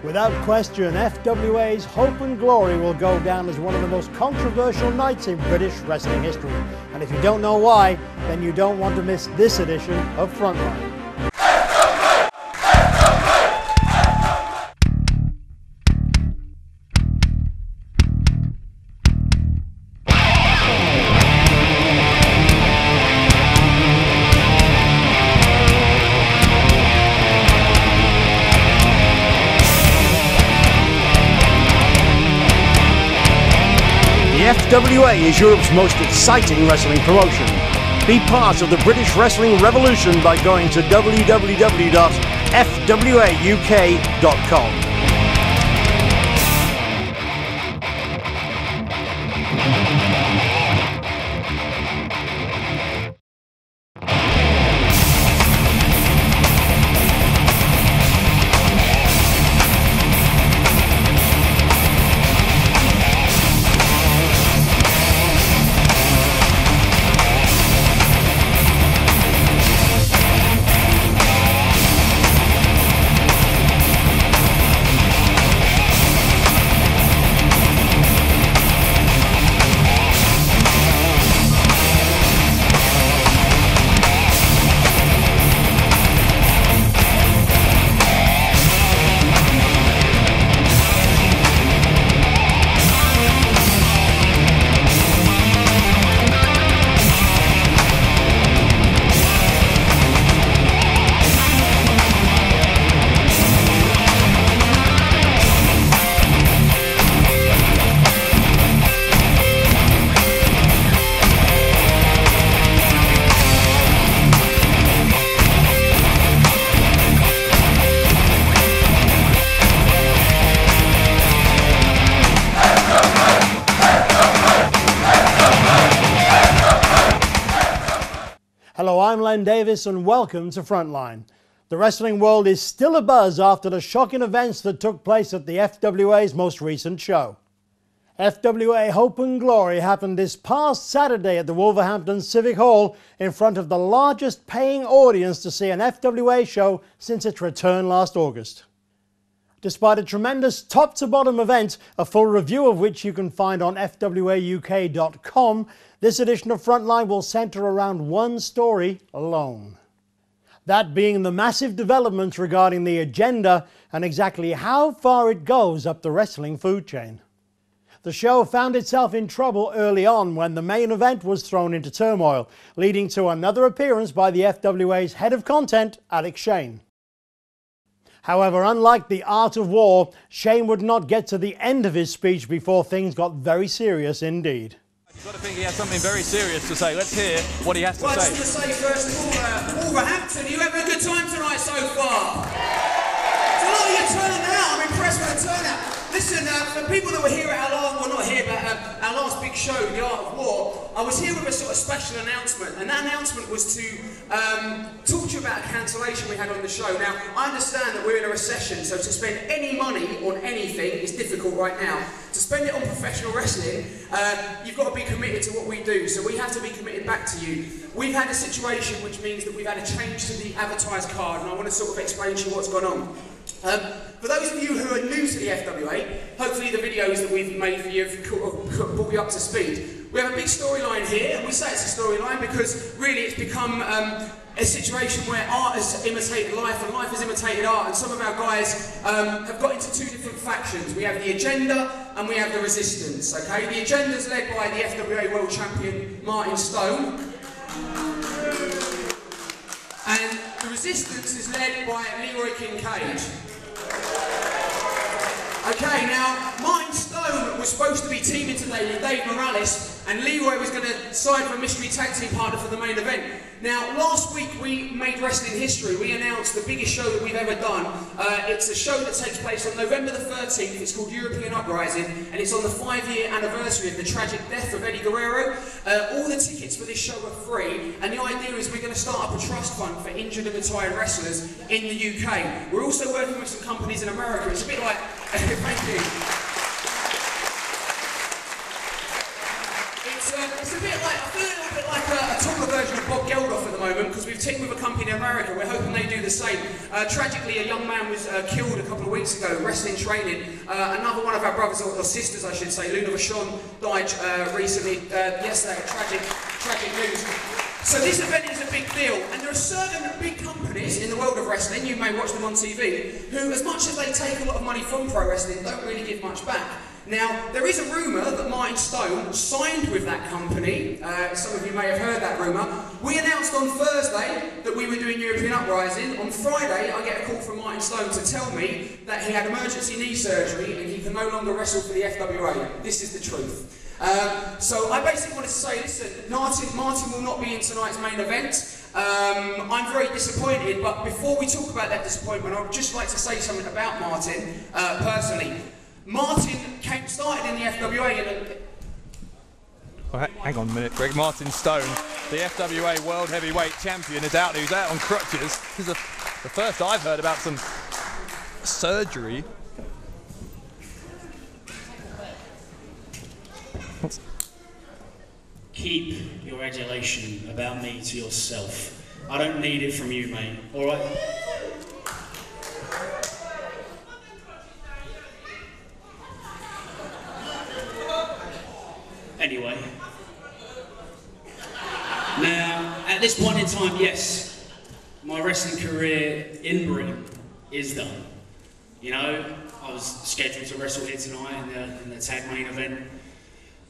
Without question, FWA's Hope and Glory will go down as one of the most controversial nights in British wrestling history. And if you don't know why, then you don't want to miss this edition of Front Line. The FWA is Europe's most exciting wrestling promotion. Be part of the British wrestling revolution by going to www.fwauk.com. Hello, I'm Len Davies and welcome to Front Line. The wrestling world is still abuzz after the shocking events that took place at the FWA's most recent show. FWA Hope and Glory happened this past Saturday at the Wolverhampton Civic Hall in front of the largest paying audience to see an FWA show since its return last August. Despite a tremendous top-to-bottom event, a full review of which you can find on FWAUK.com, this edition of Frontline will centre around one story alone. That being the massive developments regarding the agenda and exactly how far it goes up the wrestling food chain. The show found itself in trouble early on when the main event was thrown into turmoil, leading to another appearance by the FWA's head of content, Alex Shane. However, unlike the Art of War, Shane would not get to the end of his speech before things got very serious indeed. You've got to think he has something very serious to say. Let's hear what he has to say. Well, I just want to say first of all, Wolverhampton, you having a good time tonight so far? It's a lot of you turning out. I'm impressed with the turnout. Listen, for people that were here at our last, well not here, but our last big show, The Art of War, I was here with a sort of special announcement, and that announcement was to talk to you about a cancellation we had on the show. Now, I understand that we're in a recession, so to spend any money on anything is difficult right now. To spend it on professional wrestling, you've got to be committed to what we do, so we have to be committed back to you. We've had a situation which means that we've had a change to the advertised card, and I want to sort of explain to you what's gone on. For those of you who are new to the FWA, hopefully the videos that we've made for you have brought you up to speed. We have a big storyline here, and we say it's a storyline because really it's become a situation where art has imitated life and life has imitated art, and some of our guys have got into two different factions. We have the Agenda and we have the Resistance, okay? The Agenda is led by the FWA World Champion Martin Stone, and the Resistance is led by Leroy Kincaid. Okay, now, Martin Stone was supposed to be teaming today with Dave Morales, and Leroy was going to sign for a mystery tag team partner for the main event. Now, last week we made wrestling history. We announced the biggest show that we've ever done. It's a show that takes place on November the 13th. It's called European Uprising, and it's on the 5-year anniversary of the tragic death of Eddie Guerrero. All the tickets for this show are free, and the idea is we're going to start up a trust fund for injured and retired wrestlers in the UK. We're also working with some companies in America. It's a bit like... Thank you. It's a bit like, I feel a little bit like a taller version of Bob Geldof at the moment. moment, because we've teamed with a company in America. We're hoping they do the same. Tragically, a young man was killed a couple of weeks ago, wrestling training. Another one of our brothers, or sisters I should say, Luna Vachon, died recently, yesterday. Tragic news. So this event is a big deal, and there are certain big companies in the world of wrestling, you may watch them on TV, who, as much as they take a lot of money from pro wrestling, don't really give much back. Now, there is a rumour that Martin Stone signed with that company. Some of you may have heard that rumour. We announced on Thursday that we were doing European Uprising. On Friday, I get a call from Martin Stone to tell me that he had emergency knee surgery and he can no longer wrestle for the FWA. This is the truth. So I basically wanted to say, listen, Martin will not be in tonight's main event. I'm very disappointed, but before we talk about that disappointment, I would just like to say something about Martin, personally. Martin started in the FWA hang on a minute, Greg. Martin Stone, the FWA World Heavyweight Champion, is out. Who's out on crutches. This is the first I've heard about some surgery. Keep your adulation about me to yourself. I don't need it from you, mate. All right? Anyway. Now, at this point in time, yes, my wrestling career in Britain is done. You know, I was scheduled to wrestle here tonight in the tag main event.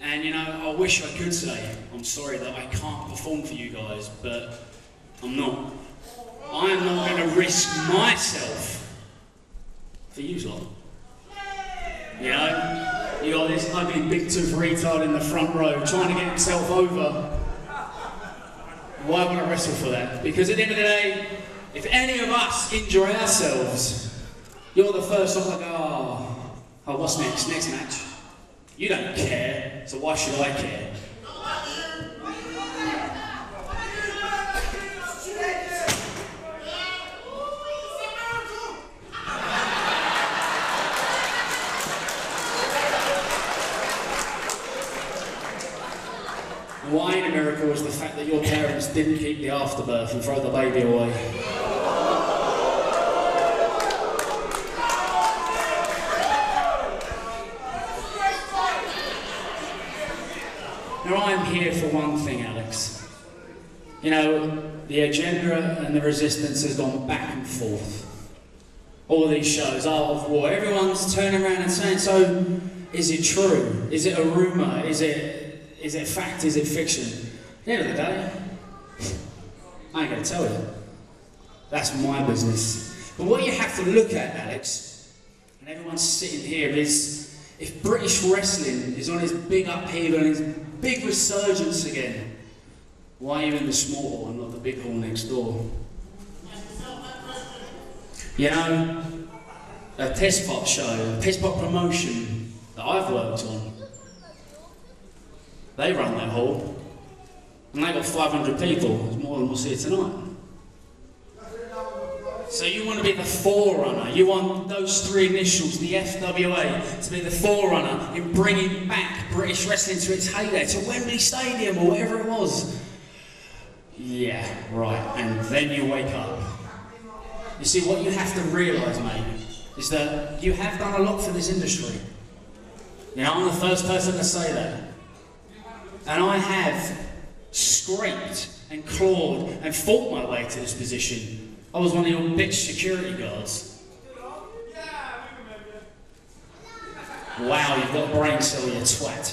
And you know, I wish I could say, I'm sorry that I can't perform for you guys, but I'm not. I am not going to risk myself for you lot. You know, you got this ugly big tooth retard in the front row trying to get himself over. Why would I wrestle for that? Because at the end of the day, if any of us enjoy ourselves, you're the first one to go, oh, what's next? Next match. You don't care, so why should I care? Why in America was the fact that your parents didn't keep the afterbirth and throw the baby away. Now I'm here for one thing, Alex. You know, the agenda and the resistance has gone back and forth. All these shows are of war. Everyone's turning around and saying, so, is it true? Is it a rumour? Is it fact? Is it fiction? At the end of the day, I ain't going to tell you. That's my business. But what you have to look at, Alex, and everyone's sitting here, is if British wrestling is on its big upheaval and its big resurgence again, why are you in the small hall and not the big hall next door? You know, a piss pop show, a piss pop promotion that I've worked on, they run that hall, and they got 500 people. It's more than we'll see tonight. So you want to be the forerunner. You want those three initials, the FWA, to be the forerunner in bringing back British wrestling to its heyday, to Wembley Stadium or whatever it was. Yeah, right. And then you wake up. You see, what you have to realise, mate, is that you have done a lot for this industry. You know, I'm the first person to say that. And I have scraped and clawed and fought my way to this position. I was one of your bitch security guards. Wow, you've got a brain cell, you twat.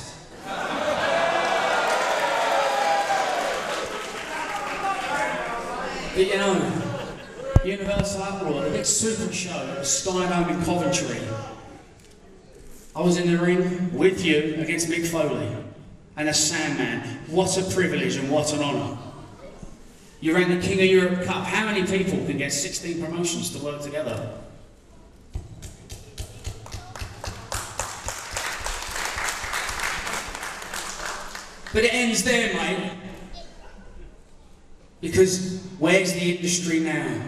But you know, Universal Uproar, the big super show at Skydome in Coventry. I was in the ring with you against Mick Foley and the Sandman. What a privilege and what an honour. You ran the King of Europe Cup. How many people can get 16 promotions to work together? But it ends there, mate. Because where's the industry now?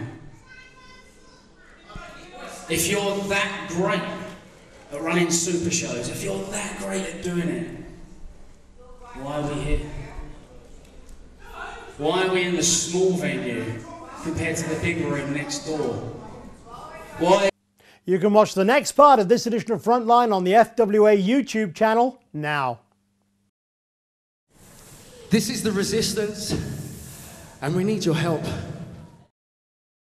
If you're that great at running super shows, if you're that great at doing it, why are we here? Why are we in the small venue compared to the big room next door? Why? You can watch the next part of this edition of Frontline on the FWA YouTube channel now. This is the resistance, and we need your help.